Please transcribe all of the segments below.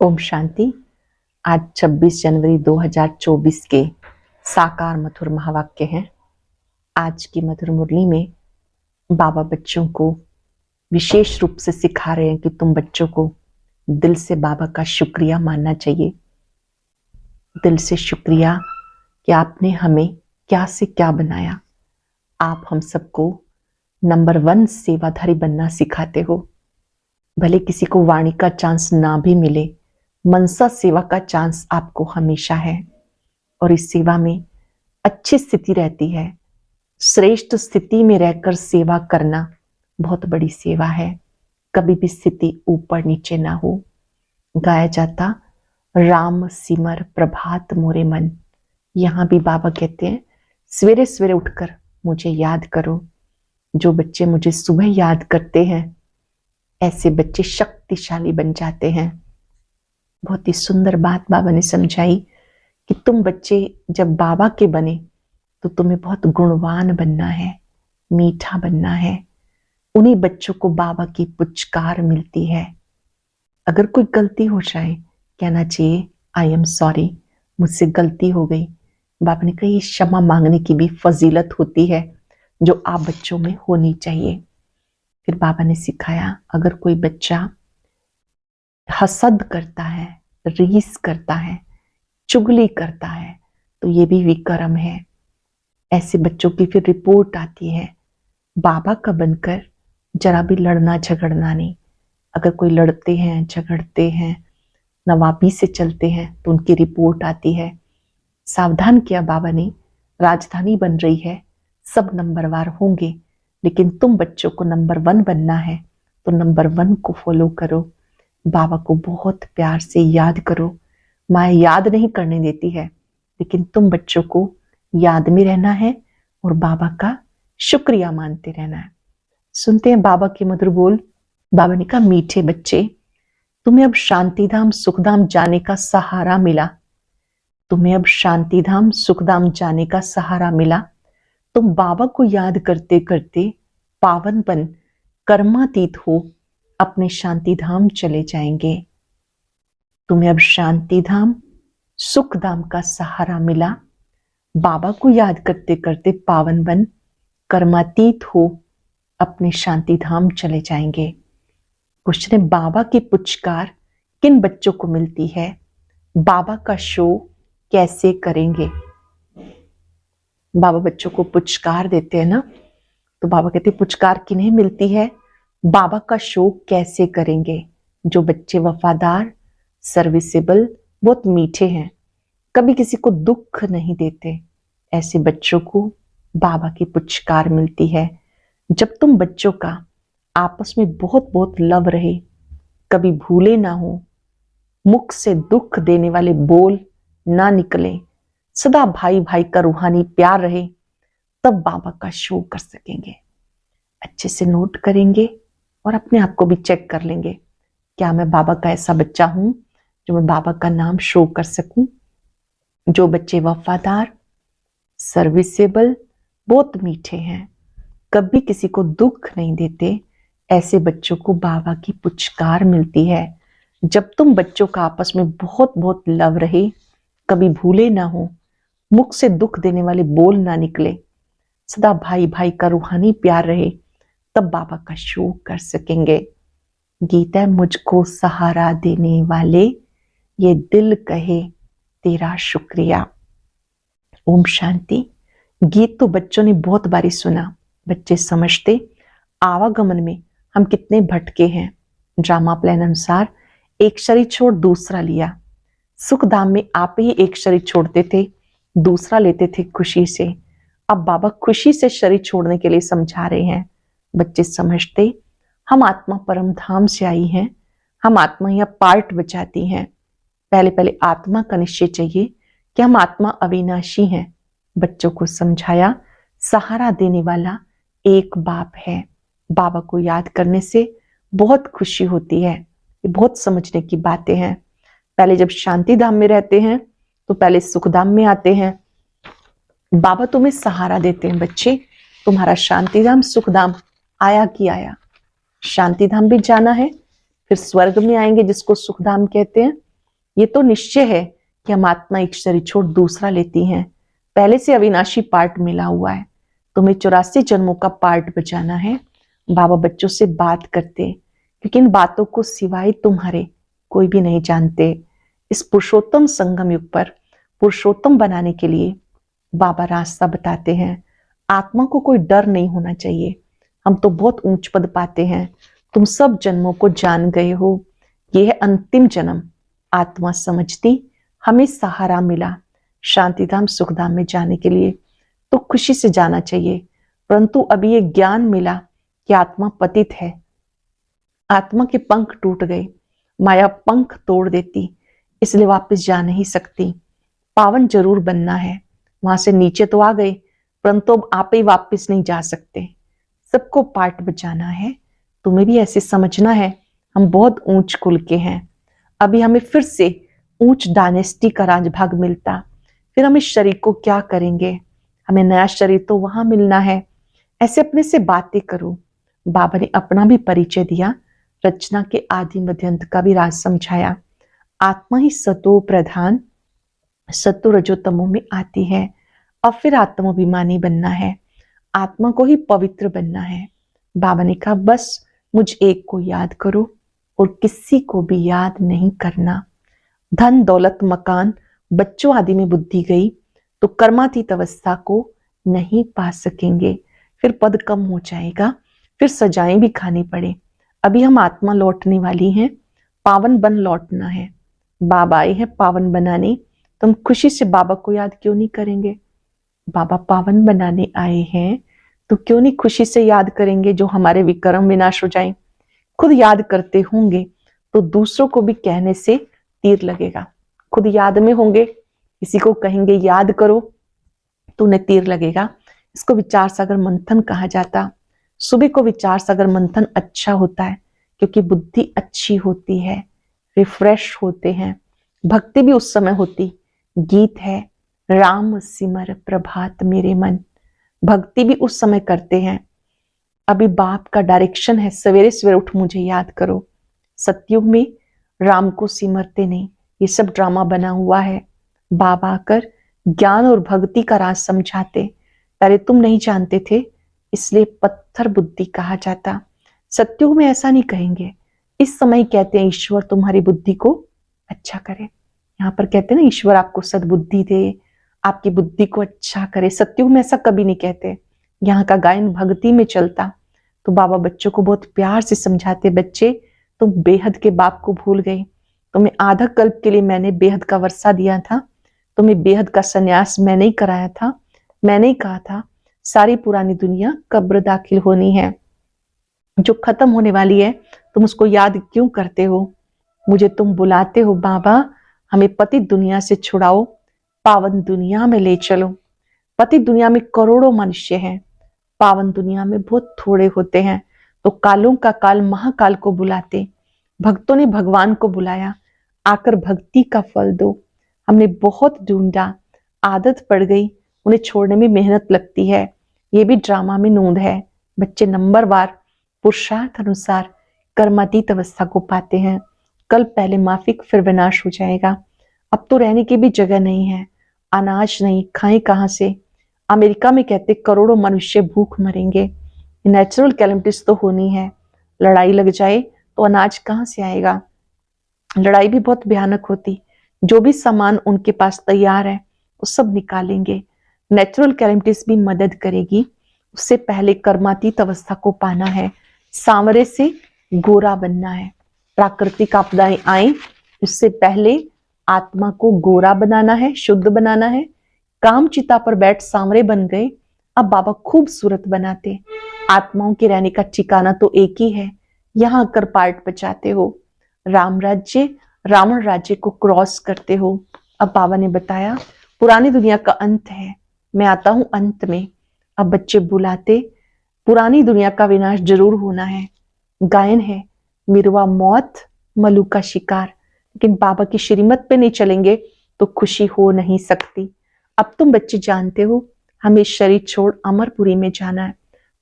ओम शांति। आज 26 जनवरी 2024 के साकार मधुर महावाक्य हैं। आज की मधुर मुरली में बाबा बच्चों को विशेष रूप से सिखा रहे हैं कि तुम बच्चों को दिल से बाबा का शुक्रिया मानना चाहिए। दिल से शुक्रिया कि आपने हमें क्या से क्या बनाया। आप हम सबको नंबर 1 सेवाधारी बनना सिखाते हो। भले किसी को वाणी का चांस ना भी मिले, मनसा सेवा का चांस आपको हमेशा है और इस सेवा में अच्छी स्थिति रहती है। श्रेष्ठ स्थिति में रहकर सेवा करना बहुत बड़ी सेवा है। कभी भी स्थिति ऊपर नीचे ना हो। गाया जाता राम सिमर प्रभात मोरे मन। यहाँ भी बाबा कहते हैं सवेरे सवेरे उठकर मुझे याद करो। जो बच्चे मुझे सुबह याद करते हैं ऐसे बच्चे शक्तिशाली बन जाते हैं। बहुत ही सुंदर बात बाबा ने समझाई कि तुम बच्चे जब बाबा के बने तो तुम्हें बहुत गुणवान बनना है, मीठा बनना है। उन्हीं बच्चों को बाबा की पुचकार मिलती है। अगर कोई गलती हो जाए कहना चाहिए आई एम सॉरी, मुझसे गलती हो गई। बाबा ने कहा क्षमा मांगने की भी फजीलत होती है जो आप बच्चों में होनी चाहिए। फिर बाबा ने सिखाया अगर कोई बच्चा हसद करता है, रीस करता है, चुगली करता है तो ये भी विकर्म है। ऐसे बच्चों की फिर रिपोर्ट आती है। बाबा का बनकर जरा भी लड़ना झगड़ना नहीं। अगर कोई लड़ते हैं, झगड़ते हैं, नवाबी से चलते हैं तो उनकी रिपोर्ट आती है। सावधान किया बाबा ने, राजधानी बन रही है, सब नंबरवार होंगे, लेकिन तुम बच्चों को नंबर 1 बनना है तो नंबर 1 को फॉलो करो। बाबा को बहुत प्यार से याद करो। माँ याद नहीं करने देती है, लेकिन तुम बच्चों को याद में रहना है और बाबा का शुक्रिया मानते रहना है। सुनते हैं बाबा के मधुर बोल। बाबा ने कहा मीठे बच्चे, तुम्हें अब शांतिधाम सुखधाम जाने का सहारा मिला। तुम्हें अब शांतिधाम सुखधाम जाने का सहारा मिला। तुम बाबा को याद करते करते पावन बन कर्मातीत हो अपने शांतिधाम चले जाएंगे। तुम्हें अब शांतिधाम सुखधाम का सहारा मिला। बाबा को याद करते करते पावन बन कर्मातीत हो अपने शांतिधाम चले जाएंगे। क्वेश्चन है बाबा की पुचकार किन बच्चों को मिलती है? बाबा का शो कैसे करेंगे? बाबा बच्चों को पुचकार देते हैं ना, तो बाबा कहते पुचकार किन्हें मिलती है? बाबा का शो कैसे करेंगे? जो बच्चे वफादार, सर्विसेबल, बहुत मीठे हैं, कभी किसी को दुख नहीं देते, ऐसे बच्चों को बाबा की पुचकार मिलती है। जब तुम बच्चों का आपस में बहुत बहुत लव रहे, कभी भूले ना हो, मुख से दुख देने वाले बोल ना निकले, सदा भाई भाई का रूहानी प्यार रहे, तब बाबा का शो कर सकेंगे। अच्छे से नोट करेंगे और अपने आप को भी चेक कर लेंगे, क्या मैं बाबा का ऐसा बच्चा हूं जो मैं बाबा का नाम शो कर सकूं? जो बच्चे वफादार, सर्विसेबल, बहुत मीठे हैं, कभी किसी को दुख नहीं देते, ऐसे बच्चों को बाबा की पुचकार मिलती है। जब तुम बच्चों का आपस में बहुत बहुत लव रहे, कभी भूले ना हो, मुख से दुख देने वाले बोल ना निकले, सदा भाई भाई का रूहानी प्यार रहे, तब बाबा का शो कर सकेंगे। गीता मुझको सहारा देने वाले, ये दिल कहे तेरा शुक्रिया। ओम शांति। गीत तो बच्चों ने बहुत बारी सुना। बच्चे समझते आवागमन में हम कितने भटके हैं। ड्रामा प्लान अनुसार एक शरीर छोड़ दूसरा लिया। सुखधाम में आप ही एक शरीर छोड़ते थे, दूसरा लेते थे खुशी से। अब बाबा खुशी से शरीर छोड़ने के लिए समझा रहे हैं। बच्चे समझते हम आत्मा परम धाम से आई हैं, हम आत्मा यहाँ पार्ट बचाती हैं। पहले पहले आत्मा का निश्चय चाहिए कि हम आत्मा अविनाशी हैं। बच्चों को समझाया सहारा देने वाला एक बाप है। बाबा को याद करने से बहुत खुशी होती है। ये बहुत समझने की बातें हैं। पहले जब शांति धाम में रहते हैं तो पहले सुखधाम में आते हैं। बाबा तुम्हें सहारा देते हैं बच्चे, तुम्हारा शांतिधाम सुखधाम आया कि आया। शांतिधाम भी जाना है, फिर स्वर्ग में आएंगे जिसको सुखधाम कहते हैं, ये तो निश्चय है कि हम आत्मा एक शरीर छोड़ दूसरा लेती हैं। पहले से अविनाशी पार्ट मिला हुआ है, तुम्हें 84 जन्मों का पार्ट बचाना है। बाबा बच्चों से बात करते, क्योंकि इन बातों को सिवाय तुम्हारे कोई भी नहीं जानते। इस पुरुषोत्तम संगम युग पर पुरुषोत्तम बनाने के लिए बाबा रास्ता बताते हैं। आत्मा को कोई डर नहीं होना चाहिए। हम तो बहुत ऊंच पद पाते हैं, तुम सब जन्मों को जान गए हो। यह है अंतिम जन्म। आत्मा समझती हमें सहारा मिला शांतिधाम सुखधाम में जाने के लिए, तो खुशी से जाना चाहिए। परंतु अभी ये ज्ञान मिला कि आत्मा पतित है, आत्मा के पंख टूट गए, माया पंख तोड़ देती, इसलिए वापस जा नहीं सकती। पावन जरूर बनना है, वहां से नीचे तो आ गए, परंतु अब आप ही वापस नहीं जा सकते। सबको पार्ट बचाना है, तुम्हें भी ऐसे समझना है हम बहुत ऊंच कुल के हैं। अभी हमें फिर से ऊंच डायनेस्टी का राजभाग मिलता, फिर हम इस शरीर को क्या करेंगे, हमें नया शरीर तो वहां मिलना है। ऐसे अपने से बातें करो। बाबा ने अपना भी परिचय दिया, रचना के आदि मध्यंत का भी राज समझाया। आत्मा ही सतो प्रधान सत्व रजोतमो में आती है, और फिर आत्माभिमानी बनना है, आत्मा को ही पवित्र बनना है। बाबा ने कहा बस मुझ एक को याद करो और किसी को भी याद नहीं करना। धन दौलत मकान बच्चों आदि में बुद्धि गई तो कर्मातीत अवस्था को नहीं पा सकेंगे, फिर पद कम हो जाएगा, फिर सजाएं भी खानी पड़े। अभी हम आत्मा लौटने वाली हैं, पावन बन लौटना है। बाबा आए हैं पावन बनाने, तो हम खुशी से बाबा को याद क्यों नहीं करेंगे। बाबा पावन बनाने आए हैं तो क्यों नहीं खुशी से याद करेंगे, जो हमारे विक्रम विनाश हो जाएं। खुद याद करते होंगे तो दूसरों को भी कहने से तीर लगेगा। खुद याद में होंगे, किसी को कहेंगे याद करो तो उन्हें तीर लगेगा। इसको विचार सागर मंथन कहा जाता। सुबह को विचार सागर मंथन अच्छा होता है, क्योंकि बुद्धि अच्छी होती है, रिफ्रेश होते हैं। भक्ति भी उस समय होती। गीत है राम सिमर प्रभात मेरे मन, भक्ति भी उस समय करते हैं। अभी बाप का डायरेक्शन है, सवेरे सवेरे उठ मुझे याद करो। सतयुग में राम को सिमरते नहीं, ये सब ड्रामा बना हुआ है। बाबा आकर ज्ञान और भक्ति का राज समझाते। पहले तुम नहीं जानते थे, इसलिए पत्थर बुद्धि कहा जाता। सतयुग में ऐसा नहीं कहेंगे, इस समय कहते हैं ईश्वर तुम्हारी बुद्धि को अच्छा करे। यहाँ पर कहते हैं ना ईश्वर आपको सद्बुद्धि दे, आपकी बुद्धि को अच्छा करे। सतयुग में ऐसा कभी नहीं कहते। यहाँ का गायन भक्ति में चलता। तो बाबा बच्चों को बहुत प्यार से समझाते, बच्चे तुम बेहद के बाप को भूल गए। तुम्हें आधा कल्प के लिए मैंने बेहद का वर्षा दिया था, तुम्हें बेहद का संन्यास मैंने ही कराया था। मैंने ही कहा था सारी पुरानी दुनिया कब्र दाखिल होनी है, जो खत्म होने वाली है, तुम उसको याद क्यों करते हो। मुझे तुम बुलाते हो बाबा, हमें पतित दुनिया से छुड़ाओ, पावन दुनिया में ले चलो। पतित दुनिया में करोड़ों मनुष्य हैं, पावन दुनिया में बहुत थोड़े होते हैं। तो कालों का काल महाकाल को बुलाते, भक्तों ने भगवान को बुलाया, आकर भक्ति का फल दो। हमने बहुत ढूंढा, आदत पड़ गई, उन्हें छोड़ने में मेहनत लगती है। ये भी ड्रामा में नोंद है। बच्चे नंबरवार पुरुषार्थ अनुसार कर्मातीत अवस्था को पाते हैं। कल पहले माफिक फिर विनाश हो जाएगा। अब तो रहने की भी जगह नहीं है, अनाज नहीं, खाएं कहां से। अमेरिका में कहते करोड़ों मनुष्य भूख मरेंगे। नेचुरल कैलेमिटीज तो होनी है, लड़ाई लग जाए तो अनाज कहां से आएगा। लड़ाई भी बहुत भयानक होती। जो भी सामान उनके पास तैयार है वो सब निकालेंगे। नेचुरल कैलेमिटीज भी मदद करेगी। उससे पहले कर्मातीत अवस्था को पाना है, सांवरे से गोरा बनना है। प्राकृतिक आपदाएं आए उससे पहले आत्मा को गोरा बनाना है, शुद्ध बनाना है। काम चिता पर बैठ सांवरे बन गए, अब बाबा खूबसूरत बनाते। आत्माओं के रहने का ठिकाना तो एक ही है, यहाँ आकर पार्ट बचाते हो। राम राज्य रावण राज्य को क्रॉस करते हो। अब बाबा ने बताया पुरानी दुनिया का अंत है, मैं आता हूं अंत में। अब बच्चे बुलाते, पुरानी दुनिया का विनाश जरूर होना है। गायन है मिरवा मौत मलू का शिकार, लेकिन बाबा की श्रीमत पे नहीं चलेंगे तो खुशी हो नहीं सकती। अब तुम बच्चे जानते हो हमें शरीर छोड़ अमरपुरी में जाना है।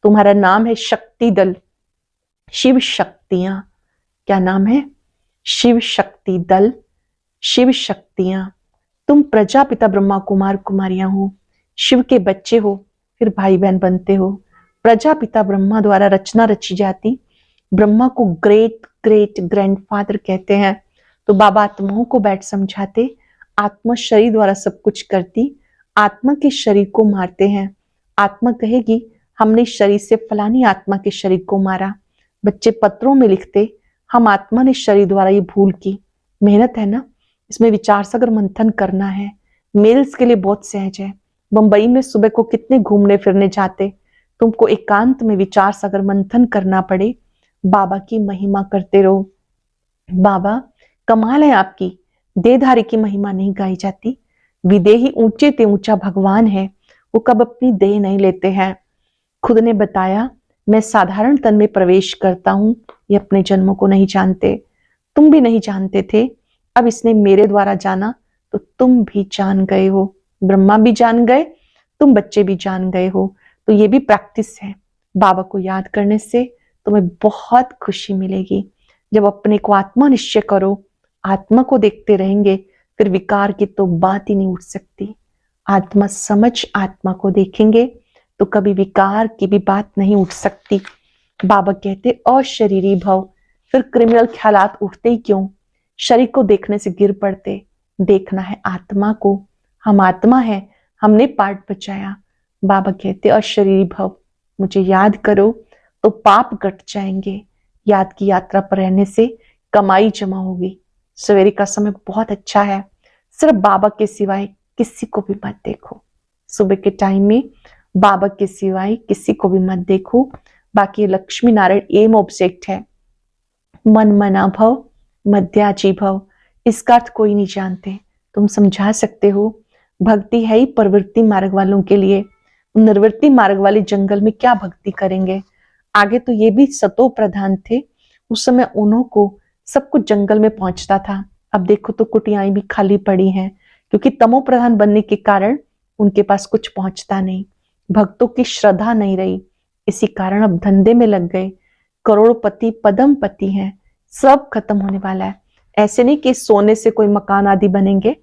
तुम्हारा नाम है शक्ति दल, शिव शक्तियां। क्या नाम है? शिव शक्ति दल। शिव शक्तियां, तुम प्रजापिता ब्रह्मा कुमार कुमारियां हो, शिव के बच्चे हो, फिर भाई बहन बनते हो। प्रजापिता ब्रह्मा द्वारा रचना रची जाती, ब्रह्मा को ग्रेट ग्रेट ग्रैंडफादर कहते हैं। तो बाबा आत्माओं को बैठ समझाते, आत्मा शरीर द्वारा सब कुछ करती, आत्मा के शरीर को मारते हैं। आत्मा कहेगी हमने शरीर से फलानी आत्मा के शरीर को मारा। बच्चे पत्रों में लिखते, हम आत्मा ने शरीर द्वारा ये भूल की। मेहनत है ना, इसमें विचार सागर मंथन करना है। मेल्स के लिए बहुत सहज है। मुंबई में सुबह को कितने घूमने फिरने जाते, तुमको एकांत में विचार सागर मंथन करना पड़े। बाबा की महिमा करते रहो। बाबा कमाल है आपकी, देहधारी की महिमा नहीं गाई जाती। विदेही ऊंचे ते ऊंचा भगवान है, वो कब अपनी देह नहीं लेते हैं। खुद ने बताया मैं साधारण तन में प्रवेश करता हूं, ये अपने जन्मों को नहीं जानते। तुम भी नहीं जानते थे, अब इसने मेरे द्वारा जाना तो तुम भी जान गए हो। ब्रह्मा भी जान गए, तुम बच्चे भी जान गए हो। तो ये भी प्रैक्टिस है। बाबा को याद करने से तुम्हें बहुत खुशी मिलेगी। जब अपने को आत्मा निश्चय करो, आत्मा को देखते रहेंगे, फिर विकार की तो बात ही नहीं उठ सकती। आत्मा समझ आत्मा को देखेंगे तो कभी विकार की भी बात नहीं उठ सकती। बाबा कहते अशरीरी भव, फिर क्रिमिनल ख्यालात उठते ही क्यों? शरीर को देखने से गिर पड़ते। देखना है आत्मा को, हम आत्मा है, हमने पार्ट बचाया। बाबा कहते अशरीरी भव, मुझे याद करो तो पाप कट जाएंगे। याद की यात्रा पर रहने से कमाई जमा होगी। सवेरे का समय बहुत अच्छा है, सिर्फ बाबा के सिवाय किसी को भी मत देखो। सुबह के टाइम में बाबा के सिवाय किसी को भी मत देखो। बाकी लक्ष्मी नारायण एम ऑब्जेक्ट है। मन मना भव, मध्याजी भव, इसका अर्थ कोई नहीं जानते। तुम समझा सकते हो, भक्ति है ही प्रवृत्ति मार्ग वालों के लिए। निर्वृत्ति मार्ग वाले जंगल में क्या भक्ति करेंगे? आगे तो ये भी सतो प्रधान थे, उस समय उन्हों को सब कुछ जंगल में पहुंचता था। अब देखो तो कुटियाएं भी खाली पड़ी हैं, क्योंकि तमो प्रधान बनने के कारण उनके पास कुछ पहुंचता नहीं। भक्तों की श्रद्धा नहीं रही, इसी कारण अब धंधे में लग गए। करोड़पति पदमपति हैं, सब खत्म होने वाला है। ऐसे नहीं कि सोने से कोई मकान आदि बनेंगे,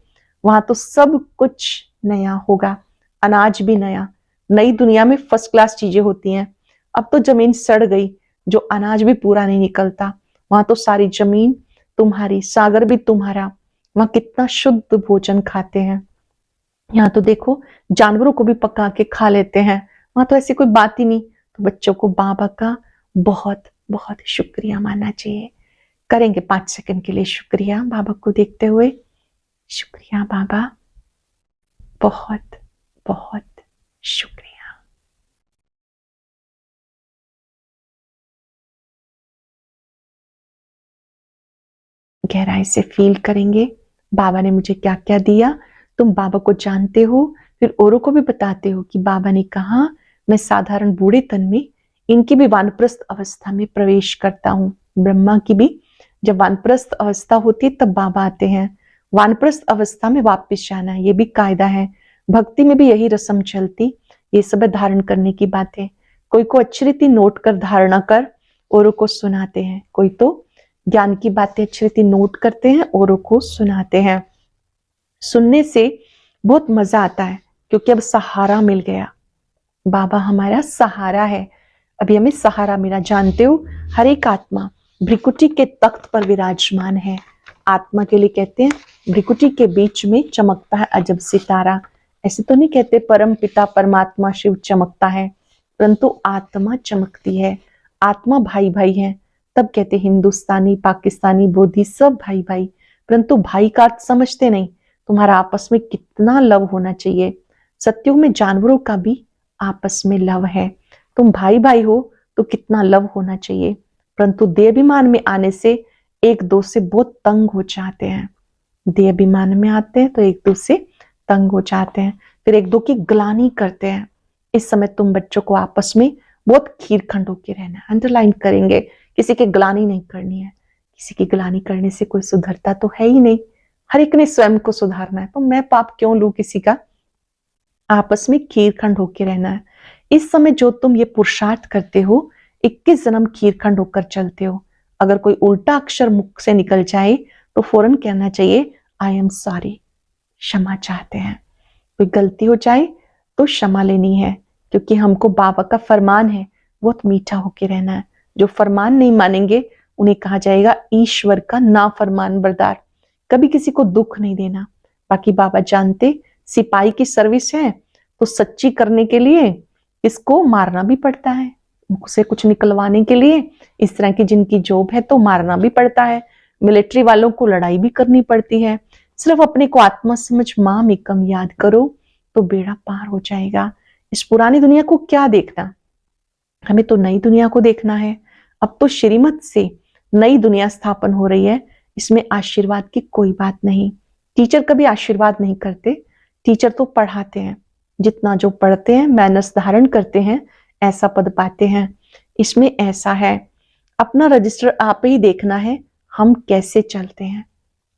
वहां तो सब कुछ नया होगा, अनाज भी नया। नई दुनिया में फर्स्ट क्लास चीजें होती हैं। अब तो जमीन सड़ गई, जो अनाज भी पूरा नहीं निकलता। वहां तो सारी जमीन तुम्हारी, सागर भी तुम्हारा। वहां कितना शुद्ध भोजन खाते हैं। यहाँ तो देखो जानवरों को भी पका के खा लेते हैं, वहां तो ऐसी कोई बात ही नहीं। तो बच्चों को बाबा का बहुत बहुत शुक्रिया मानना चाहिए। करेंगे 5 सेकंड के लिए शुक्रिया बाबा को देखते हुए। शुक्रिया बाबा, बहुत बहुत शुक्रिया। गहराई से फील करेंगे बाबा ने मुझे क्या क्या दिया। तुम बाबा को जानते हो, फिर औरों को भी बताते हो कि बाबा ने कहा मैं साधारण बूढ़े तन में, इनकी भी वानप्रस्थ अवस्था में प्रवेश करता हूँ। ब्रह्मा की भी जब वानप्रस्थ अवस्था होती है तब बाबा आते हैं। वानप्रस्थ अवस्था में वापस जाना है, ये भी कायदा है। भक्ति में भी यही रस्म चलती। ये सब धारण करने की बात है। कोई को अच्छी रीति नोट कर धारणा कर औरों को सुनाते हैं, कोई तो ज्ञान की बातें अच्छी रीति नोट करते हैं, औरों को सुनाते हैं। सुनने से बहुत मजा आता है, क्योंकि अब सहारा मिल गया। बाबा हमारा सहारा है। अभी हमें सहारा मिला। जानते हो, हर एक आत्मा भ्रिकुटी के तख्त पर विराजमान है। आत्मा के लिए कहते हैं भ्रिकुटी के बीच में चमकता है अजब सितारा। ऐसे तो नहीं कहते परम पिता परमात्मा शिव चमकता है, परंतु आत्मा चमकती है। आत्मा भाई भाई है, तब कहते हिंदुस्तानी पाकिस्तानी बोधी सब भाई भाई। परंतु भाई का अर्थ समझते नहीं। तुम्हारा आपस में कितना लव होना चाहिए। सत्युग में जानवरों का भी आपस में लव है। तुम भाई भाई हो तो कितना लव होना चाहिए। परंतु देहाभिमान में आने से एक दो से बहुत तंग हो जाते हैं। देहाभिमान में आते हैं तो एक दो से तंग हो जाते हैं, फिर एक दो की ग्लानि करते हैं। इस समय तुम बच्चों को आपस में बहुत खीरखंड होके रहना है। अंडरलाइन करेंगे, किसी की ग्लानि नहीं करनी है। किसी की ग्लानि करने से कोई सुधरता तो है ही नहीं। हर एक ने स्वयं को सुधारना है, तो मैं पाप क्यों लूं किसी का। आपस में खीरखंड होके रहना है। इस समय जो तुम ये पुरुषार्थ करते हो, 21 जन्म खीरखंड होकर चलते हो। अगर कोई उल्टा अक्षर मुख से निकल जाए तो फौरन कहना चाहिए आई एम सॉरी, क्षमा चाहते हैं। कोई गलती हो जाए तो क्षमा लेनी है, क्योंकि हमको बाबा का फरमान है बहुत मीठा होके रहना है। जो फरमान नहीं मानेंगे उन्हें कहा जाएगा ईश्वर का नाफरमान बरदार। कभी किसी को दुख नहीं देना। बाकी बाबा जानते सिपाही की सर्विस है तो सच्ची करने के लिए इसको मारना भी पड़ता है, उसे कुछ निकलवाने के लिए इस तरह की जिनकी जॉब है तो मारना भी पड़ता है। मिलिट्री वालों को लड़ाई भी करनी पड़ती है। सिर्फ अपने को आत्मा समझ माम एकम याद करो तो बेड़ा पार हो जाएगा। इस पुरानी दुनिया को क्या देखना, हमें तो नई दुनिया को देखना है। अब तो श्रीमत से नई दुनिया स्थापन हो रही है, इसमें आशीर्वाद की कोई बात नहीं। टीचर कभी आशीर्वाद नहीं करते, टीचर तो पढ़ाते हैं। जितना जो पढ़ते हैं मैनर्स धारण करते हैं ऐसा पद पाते हैं। इसमें ऐसा है, अपना रजिस्टर आप ही देखना है, हम कैसे चलते हैं।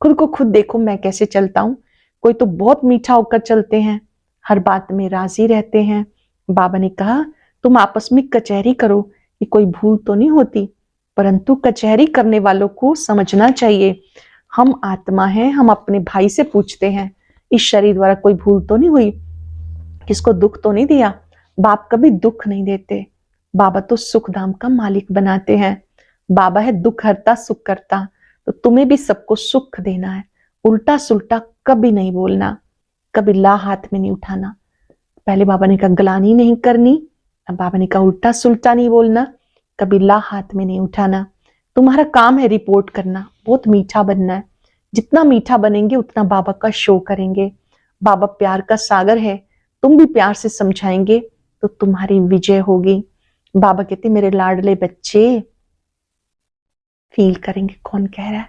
खुद को खुद देखो, मैं कैसे चलता हूँ। कोई तो बहुत मीठा होकर चलते हैं, हर बात में राजी रहते हैं। बाबा ने कहा तुम आपस में कचहरी करो कि कोई भूल तो नहीं होती, परंतु कचहरी करने वालों को समझना चाहिए हम आत्मा हैं। हम अपने भाई से पूछते हैं इस शरीर द्वारा कोई भूल तो नहीं हुई, किसको दुख तो नहीं दिया। बाप कभी दुख नहीं देते, बाबा तो सुख धाम का मालिक बनाते हैं। बाबा है दुख हरता सुख करता, तो तुम्हें भी सबको सुख देना है। उल्टा सुल्टा कभी नहीं बोलना, कभी ला हाथ में नहीं उठाना। पहले बाबा ने कहा गलानी नहीं करनी, अब बाबा ने कहा उल्टा सुल्टा नहीं बोलना, कभी ला हाथ में नहीं उठाना। तुम्हारा काम है रिपोर्ट करना, बहुत मीठा बनना है। जितना मीठा बनेंगे उतना बाबा का शो करेंगे। बाबा प्यार का सागर है, तुम भी प्यार से समझाएंगे तो तुम्हारी विजय होगी। बाबा कहते मेरे लाडले बच्चे, फील करेंगे कौन कह रहा है,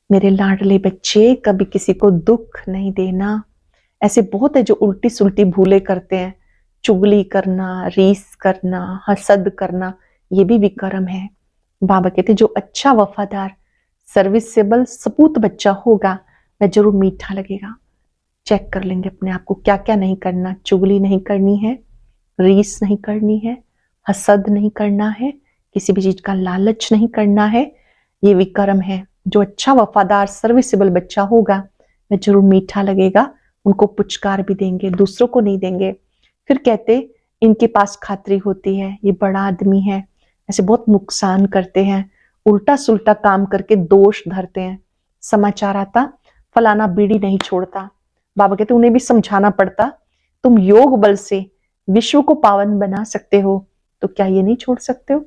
मेरे लाडले बच्चे कभी किसी को दुख नहीं देना। ऐसे बहुत है जो उल्टी सुल्टी भूले करते हैं, चुगली करना, रीस करना, हसद करना, ये भी विक्रम है। बाबा कहते जो अच्छा वफादार सर्विसेबल सपूत बच्चा होगा वह जरूर मीठा लगेगा। चेक कर लेंगे अपने आप को क्या क्या नहीं करना। चुगली नहीं करनी है, रीस नहीं करनी है, हसद नहीं करना है, किसी भी चीज का लालच नहीं करना है। ये विक्रम है। जो अच्छा वफादार सर्विसेबल बच्चा होगा वह जरूर मीठा लगेगा। उनको पुचकार भी देंगे, दूसरों को नहीं देंगे। फिर कहते इनके पास खातरी होती है, ये बड़ा आदमी है, ऐसे बहुत नुकसान करते हैं, उल्टा सुल्टा काम करके दोष धरते हैं। समाचार आता फलाना बीड़ी नहीं छोड़ता। बाबा कहते उन्हें भी समझाना पड़ता, तुम योग बल से विश्व को पावन बना सकते हो तो क्या ये नहीं छोड़ सकते हो।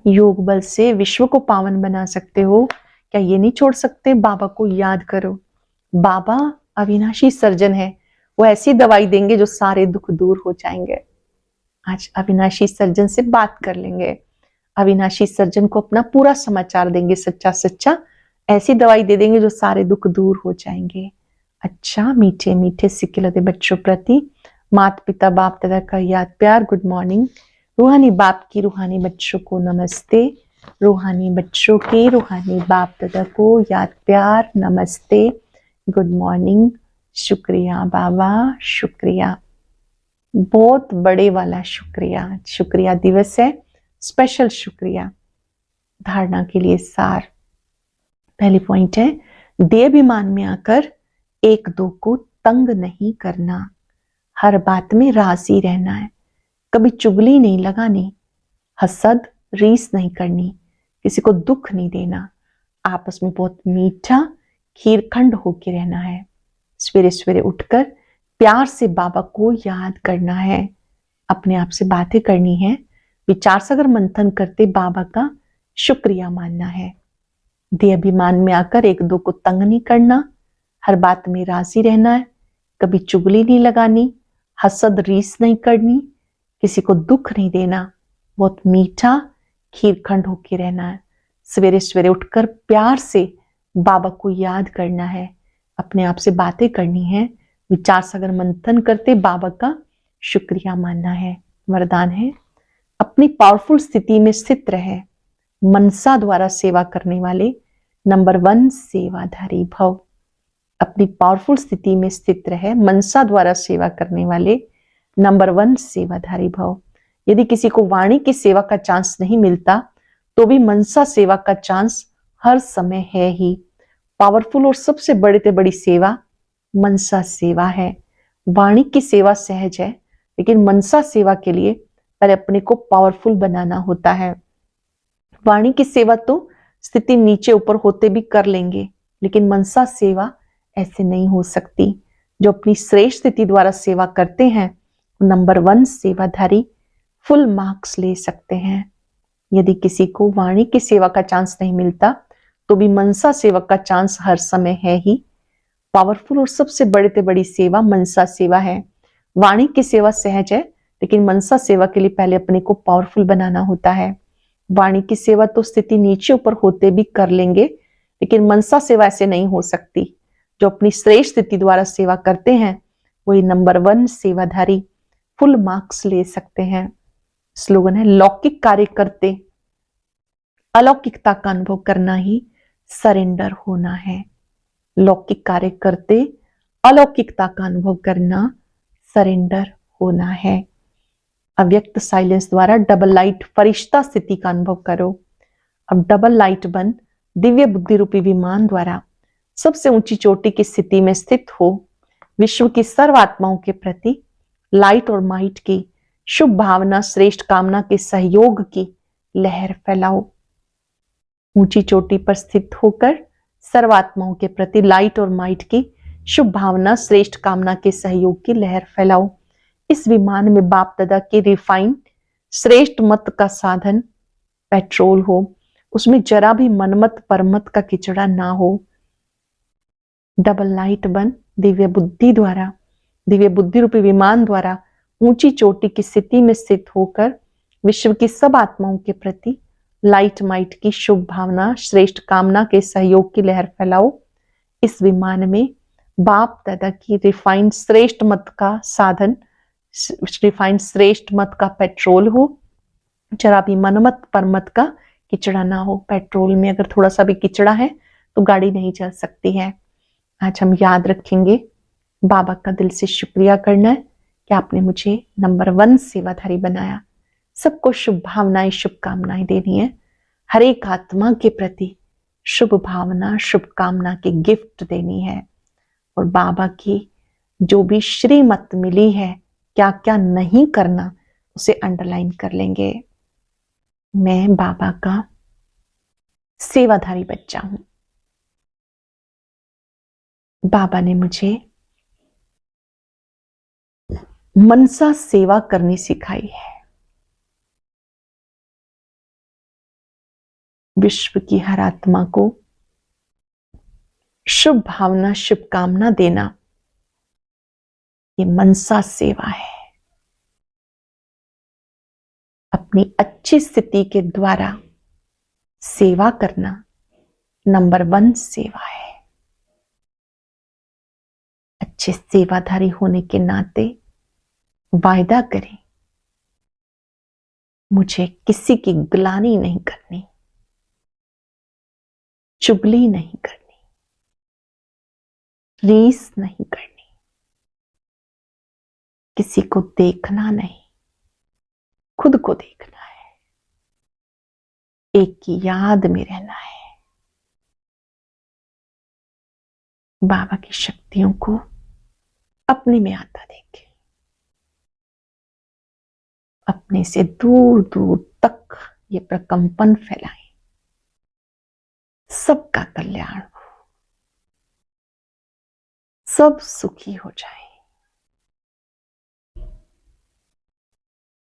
योग बल से विश्व को पावन बना सकते हो, क्या ये नहीं छोड़ सकते। बाबा को याद करो, बाबा अविनाशी सर्जन है, वो ऐसी दवाई देंगे जो सारे दुख दूर हो जाएंगे। आज अविनाशी सर्जन से बात कर लेंगे, अविनाशी सर्जन को अपना पूरा समाचार देंगे, सच्चा सच्चा, ऐसी दवाई दे देंगे जो सारे दुख दूर हो जाएंगे। अच्छा मीठे मीठे सिक्के लदे बच्चों प्रति माता पिता बाप दादा का याद प्यार। Good morning. रूहानी बाप की रूहानी बच्चों को नमस्ते, रूहानी बच्चों के रूहानी बाप दादा को याद प्यार नमस्ते, गुड मॉर्निंग। शुक्रिया बाबा, शुक्रिया, बहुत बड़े वाला शुक्रिया। शुक्रिया दिवस है, स्पेशल शुक्रिया। धारणा के लिए सार, पहली पॉइंट है देहाभिमान में आकर एक दो को तंग नहीं करना, हर बात में राजी रहना है, कभी चुगली नहीं लगानी, हसद रीस नहीं करनी, किसी को दुख नहीं देना, आपस में बहुत मीठा खीरखंड होके रहना है। सवेरे सवेरे उठकर प्यार से बाबा को याद करना है, अपने आप से बातें करनी है, विचार सागर मंथन करते बाबा का शुक्रिया मानना है। देहाभिमान में आकर एक दो को तंग नहीं करना, हर बात में राजी रहना है, कभी चुगली नहीं लगानी, हसद रीस नहीं करनी, किसी को दुख नहीं देना, बहुत मीठा खीरखंड होके रहना है। सवेरे सवेरे उठकर प्यार से बाबा को याद करना है, अपने आप से बातें करनी है, विचार सागर मंथन करते बाबा का शुक्रिया मानना है। वरदान है अपनी पावरफुल स्थिति में स्थित रहे, मनसा द्वारा सेवा करने वाले नंबर 1 सेवाधारी भव। अपनी पावरफुल स्थिति में स्थित रहे, मनसा द्वारा सेवा करने वाले नंबर 1 सेवाधारी भव। यदि किसी को वाणी की सेवा का चांस नहीं मिलता तो भी मनसा सेवा का चांस हर समय है ही। पावरफुल और सबसे बड़े से बड़ी सेवा मनसा सेवा है। वाणी की सेवा सहज है, लेकिन मनसा सेवा के लिए पहले अपने को पावरफुल बनाना होता है। वाणी की सेवा तो स्थिति नीचे ऊपर होते भी कर लेंगे, लेकिन मनसा सेवा ऐसे नहीं हो सकती। जो अपनी श्रेष्ठ स्थिति द्वारा सेवा करते हैं, नंबर 1 सेवाधारी फुल मार्क्स ले सकते हैं। यदि किसी को वाणी की सेवा का चांस नहीं मिलता, तो भी मनसा सेवा का चांस हर समय है ही। पावरफुल और सबसे बड़े से बड़ी सेवा मनसा सेवा है। वाणी की सेवा सहज है, लेकिन मनसा सेवा के लिए पहले अपने को पावरफुल बनाना होता है। वाणी की सेवा तो स्थिति नीचे ऊपर होते भी कर लेंगे, लेकिन मनसा सेवा ऐसे नहीं हो सकती। जो अपनी श्रेष्ठ स्थिति द्वारा सेवा करते हैं, वही नंबर 1 सेवाधारी फुल मार्क्स ले सकते हैं। स्लोगन है, लौकिक कार्य करते अलौकिकता का अनुभव करना ही सरेंडर होना है। लौकिक कार्य करते अलौकिकता का अनुभव करना सरेंडर होना है। अव्यक्त साइलेंस द्वारा डबल लाइट फरिश्ता स्थिति का अनुभव करो। अब डबल लाइट बन दिव्य बुद्धि रूपी विमान द्वारा सबसे ऊंची चोटी की स्थिति में स्थित हो विश्व की सर्व आत्माओं के प्रति लाइट और माइट की शुभ भावना, श्रेष्ठ कामना के सहयोग की लहर फैलाओ। ऊंची चोटी पर स्थित होकर सर्वात्माओं के प्रति लाइट और माइट की शुभ भावना, श्रेष्ठ कामना के सहयोग की लहर फैलाओ। इस विमान में बाप दादा की रिफाइन श्रेष्ठ मत का साधन पेट्रोल हो, उसमें जरा भी मनमत परमत का किचड़ा ना हो। डबल लाइट बन दिव्य बुद्धि रूपी विमान द्वारा ऊंची चोटी की स्थिति में स्थित होकर विश्व की सब आत्माओं के प्रति लाइट माइट की शुभ भावना, श्रेष्ठ कामना के सहयोग की लहर फैलाओ। इस विमान में बाप दादा की रिफाइंड श्रेष्ठ मत का साधन, रिफाइंड श्रेष्ठ मत का पेट्रोल हो, जरा भी मनमत परमत का किचड़ा ना हो। पेट्रोल में अगर थोड़ा सा भी किचड़ा है तो गाड़ी नहीं चल सकती है। आज हम याद रखेंगे, बाबा का दिल से शुक्रिया करना है कि आपने मुझे नंबर 1 सेवाधारी बनाया। सबको शुभ भावनाएं, शुभकामनाएं देनी है। हर एक आत्मा के प्रति शुभ भावना, शुभकामना की गिफ्ट देनी है। और बाबा की जो भी श्रीमत मिली है, क्या क्या नहीं करना, उसे अंडरलाइन कर लेंगे। मैं बाबा का सेवाधारी बच्चा हूं। बाबा ने मुझे मनसा सेवा करनी सिखाई है। विश्व की हर आत्मा को शुभ भावना, शुभकामना देना, ये मनसा सेवा है। अपनी अच्छी स्थिति के द्वारा सेवा करना नंबर 1 सेवा है। अच्छे सेवाधारी होने के नाते वायदा करें, मुझे किसी की गुलामी नहीं करनी, चुगली नहीं करनी, रीस नहीं करनी, किसी को देखना नहीं, खुद को देखना है, एक की याद में रहना है। बाबा की शक्तियों को अपने में आता देखे, अपने से दूर दूर तक ये प्रकंपन फैलाएं। सबका कल्याण हो, सब सुखी हो जाए,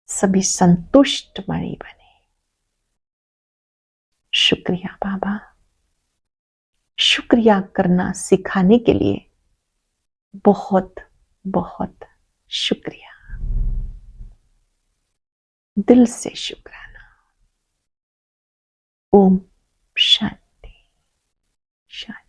सभी संतुष्ट मणि बने। शुक्रिया बाबा, शुक्रिया करना सिखाने के लिए बहुत बहुत शुक्रिया। दिल से शुक्राना। ओम शांति शांति।